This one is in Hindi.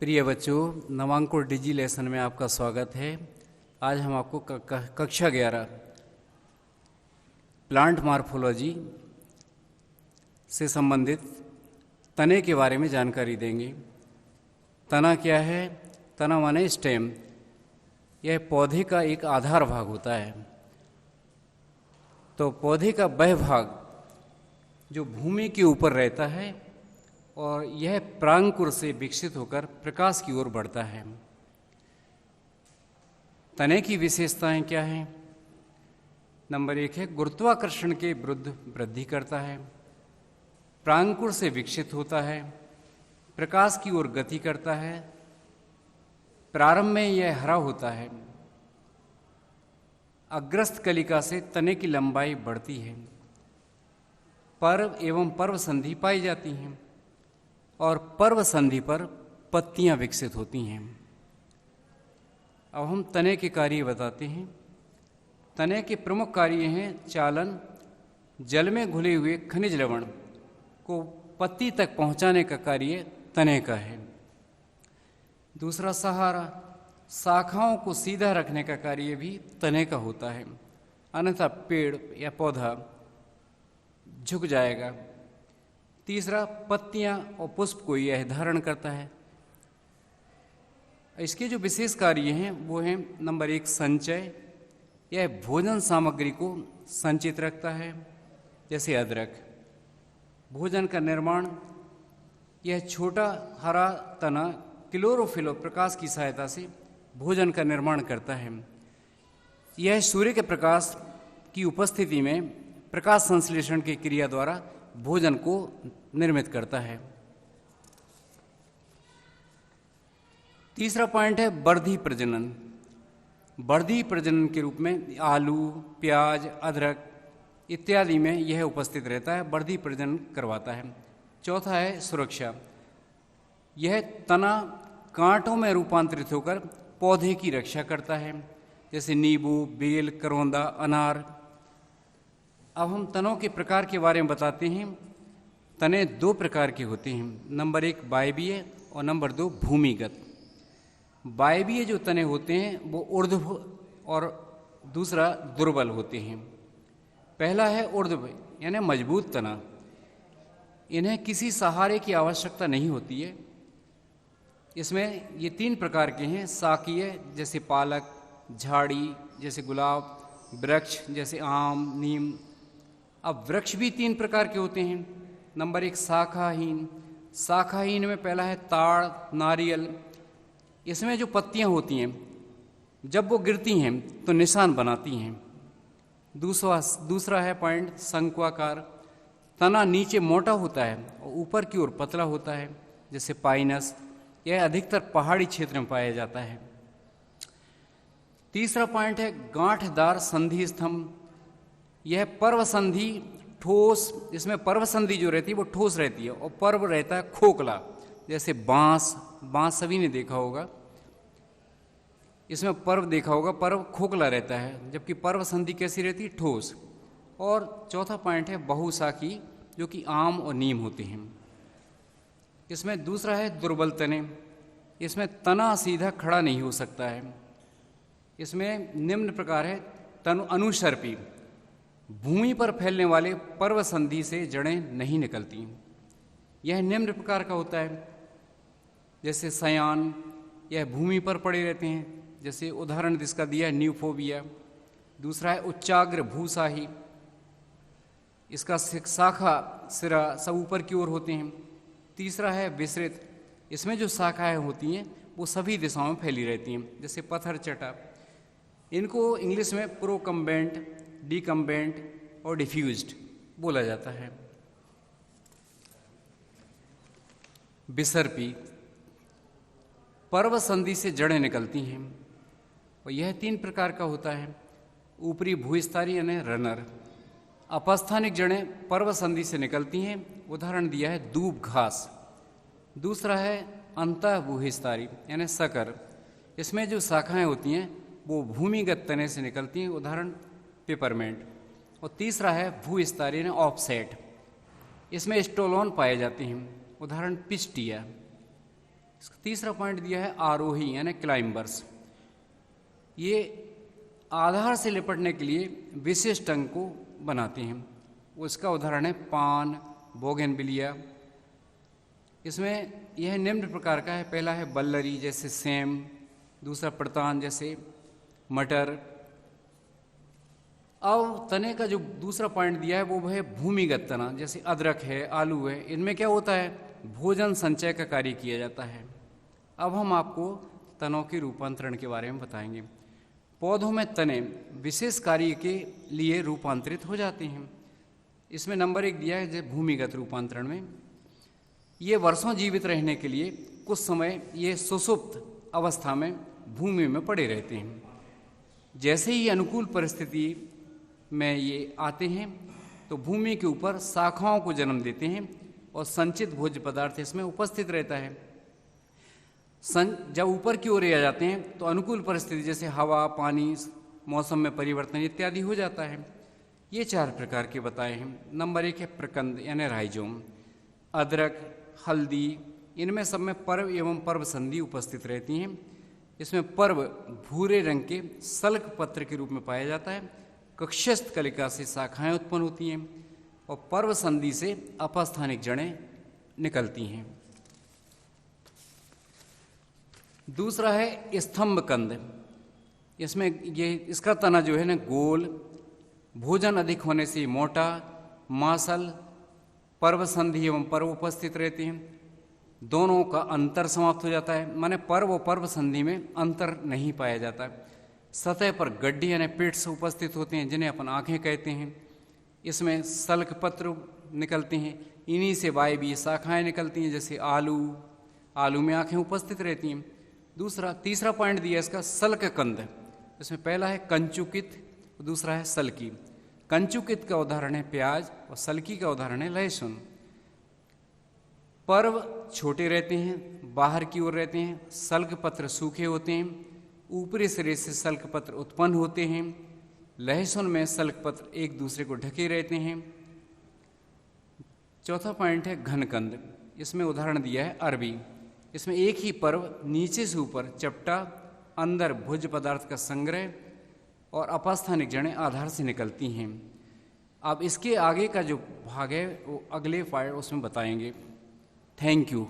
प्रिय बच्चों, नवांकुर डिजी लेसन में आपका स्वागत है। आज हम आपको कक्षा 11 प्लांट मॉर्फोलॉजी से संबंधित तने के बारे में जानकारी देंगे। तना क्या है? तना माने स्टेम। यह पौधे का एक आधार भाग होता है। तो पौधे का वह भाग जो भूमि के ऊपर रहता है और यह प्रांकुर से विकसित होकर प्रकाश की ओर बढ़ता है। तने की विशेषताएं क्या हैं? नंबर 1 है गुरुत्वाकर्षण के विरुद्ध वृद्धि करता है, प्रांकुर से विकसित होता है, प्रकाश की ओर गति करता है, प्रारंभ में यह हरा होता है, अग्रस्त कलिका से तने की लंबाई बढ़ती है, पर्व एवं पर्व संधि पाई जाती हैं और पर्व संधि पर पत्तियां विकसित होती हैं। अब हम तने के कार्य बताते हैं। तने के प्रमुख कार्य हैं चालन, जल में घुले हुए खनिज लवण को पत्ती तक पहुंचाने का कार्य तने का है। दूसरा सहारा, शाखाओं को सीधा रखने का कार्य भी तने का होता है, अन्यथा पेड़ या पौधा झुक जाएगा। तीसरा, पत्तियां और पुष्प को यह धारण करता है। इसके जो विशेष कार्य हैं वो हैं नंबर 1 संचय। यह भोजन सामग्री को संचित रखता है, जैसे अदरक। भोजन का निर्माण, यह छोटा हरा तना क्लोरोफिल प्रकाश की सहायता से भोजन का निर्माण करता है। यह सूर्य के प्रकाश की उपस्थिति में प्रकाश संश्लेषण की क्रिया द्वारा भोजन को निर्मित करता है। तीसरा पॉइंट है वर्धी प्रजनन। वर्धी प्रजनन के रूप में आलू, प्याज, अदरक इत्यादि में यह उपस्थित रहता है, वर्धी प्रजनन करवाता है। चौथा है सुरक्षा। यह तना कांटों में रूपांतरित होकर पौधे की रक्षा करता है, जैसे नींबू, बेल, करौंदा, अनार। अब हम तनों के प्रकार के बारे में बताते हैं। तने 2 प्रकार के होते हैं, नंबर 1 वायवीय और नंबर 2 भूमिगत। वायवीय जो तने होते हैं वो ऊर्ध्व और दूसरा दुर्बल होते हैं। पहला है ऊर्ध्व यानी मजबूत तना। इन्हें किसी सहारे की आवश्यकता नहीं होती है। इसमें ये 3 प्रकार के हैं, शाकीय जैसे पालक, झाड़ी जैसे गुलाब, वृक्ष जैसे आम, नीम। अब वृक्ष भी 3 प्रकार के होते हैं। नंबर 1 शाखाहीन। शाखाहीन में पहला है ताड़, नारियल। इसमें जो पत्तियां होती हैं जब वो गिरती हैं तो निशान बनाती हैं। दूसरा है पॉइंट शंक्वाकार। तना नीचे मोटा होता है और ऊपर की ओर पतला होता है, जैसे पाइनस। यह अधिकतर पहाड़ी क्षेत्र में पाया जाता है। तीसरा पॉइंट है गांठदार संधि स्तंभ। यह पर्व संधि ठोस, इसमें पर्व संधि जो रहती है वो ठोस रहती है और पर्व रहता है खोखला, जैसे बांस सभी ने देखा होगा। इसमें पर्व देखा होगा, पर्व खोखला रहता है, जबकि पर्व संधि कैसी रहती है? ठोस। और चौथा पॉइंट है बहुशाखी, जो कि आम और नीम होते हैं। इसमें दूसरा है दुर्बल तने। इसमें तना सीधा खड़ा नहीं हो सकता है। इसमें निम्न प्रकार है तनु अनुसर्पी। भूमि पर फैलने वाले पर्व संधि से जड़ें नहीं निकलती। यह निम्न प्रकार का होता है, जैसे सयान। यह भूमि पर पड़े रहते हैं, जैसे उदाहरण जिसका दिया है न्यूफोबिया। दूसरा है उच्चाग्र भूसाही। इसका शाखा सिरा सब ऊपर की ओर होते हैं। तीसरा है विसृत। इसमें जो शाखाएं होती हैं वो सभी दिशाओं में फैली रहती हैं, जैसे पत्थर चटा। इनको इंग्लिश में प्रोकम्बेंट, डिकम्बेंट और डिफ्यूज्ड बोला जाता है। विसर्पी। पर्व संधि से जड़ें निकलती हैं और यह 3 प्रकार का होता है। ऊपरी भूस्थारी यानी रनर। अपस्थानिक जड़ें पर्व संधि से निकलती हैं, उदाहरण दिया है दूब घास। दूसरा है अंतः भूस्थारी यानी सकर। इसमें जो शाखाएं होती हैं वो भूमिगत तने से निकलती हैं, उदाहरण पेपरमेंट। और तीसरा है भूस्थारी यानी ऑफसेट। इसमें स्टोलोन पाए जाते हैं, उदाहरण पिस्टिया। इसका तीसरा पॉइंट दिया है आरोही यानी क्लाइंबर्स। ये आधार से लिपटने के लिए विशिष्ट अंग को बनाते हैं। उसका उदाहरण है पान, बोगनविलिया। इसमें यह निम्न प्रकार का है। पहला है बल्लरी जैसे सेम, दूसरा प्रतान जैसे मटर। अब तने का जो दूसरा पॉइंट दिया है वो है भूमिगत तना, जैसे अदरक है, आलू है। इनमें क्या होता है, भोजन संचय का कार्य किया जाता है। अब हम आपको तनों के रूपांतरण के बारे में बताएंगे। पौधों में तने विशेष कार्य के लिए रूपांतरित हो जाते हैं। इसमें नंबर 1 दिया है जैसे भूमिगत रूपांतरण में। ये वर्षों जीवित रहने के लिए कुछ समय ये सुषुप्त अवस्था में भूमि में पड़े रहते हैं। जैसे ही अनुकूल परिस्थिति में ये आते हैं तो भूमि के ऊपर शाखाओं को जन्म देते हैं और संचित भोज्य पदार्थ इसमें उपस्थित रहता है। जब ऊपर की ओर आ जाते हैं तो अनुकूल परिस्थिति जैसे हवा, पानी, मौसम में परिवर्तन इत्यादि हो जाता है। ये 4 प्रकार के बताए हैं। नंबर 1 है प्रकंद यानी राइजोम। अदरक, हल्दी, इनमें सब में पर्व एवं पर्व संधि उपस्थित रहती हैं। इसमें पर्व भूरे रंग के सल्क पत्र के रूप में पाया जाता है। कक्षस्थ कलिका से शाखाएं उत्पन्न होती हैं और पर्व संधि से अपस्थानिक जड़ें निकलती हैं। दूसरा है स्तंभ कंद। इसमें ये इसका तना जो है ना गोल, भोजन अधिक होने से मोटा, मांसल, पर्व संधि एवं पर्व उपस्थित रहते हैं। दोनों का अंतर समाप्त हो जाता है, माने पर्व और पर्व संधि में अंतर नहीं पाया जाता। सतह पर गड्ढे यानी पिट्स उपस्थित होते हैं जिन्हें अपन आँखें कहते हैं। इसमें सल्क पत्र निकलते हैं, इन्हीं से वायवीय शाखाएं निकलती हैं जैसे आलू में आँखें उपस्थित रहती हैं। तीसरा पॉइंट दिया इसका सल्क कंद। इसमें पहला है कंचुकित, दूसरा है सल्की। कंचुकित का उदाहरण है प्याज और सल्की का उदाहरण है लहसुन। पर्व छोटे रहते हैं, बाहर की ओर रहते हैं, सल्क पत्र सूखे होते हैं, ऊपरी सिरे से सल्क पत्र उत्पन्न होते हैं। लहसुन में सल्क पत्र एक दूसरे को ढके रहते हैं। चौथा पॉइंट है घनकंद। इसमें उदाहरण दिया है अरबी। इसमें एक ही पर्व नीचे से ऊपर चपटा, अंदर भोज्य पदार्थ का संग्रह और अपस्थानिक जड़ें आधार से निकलती हैं। अब इसके आगे का जो भाग है वो अगले फाइल उसमें बताएंगे। Thank you.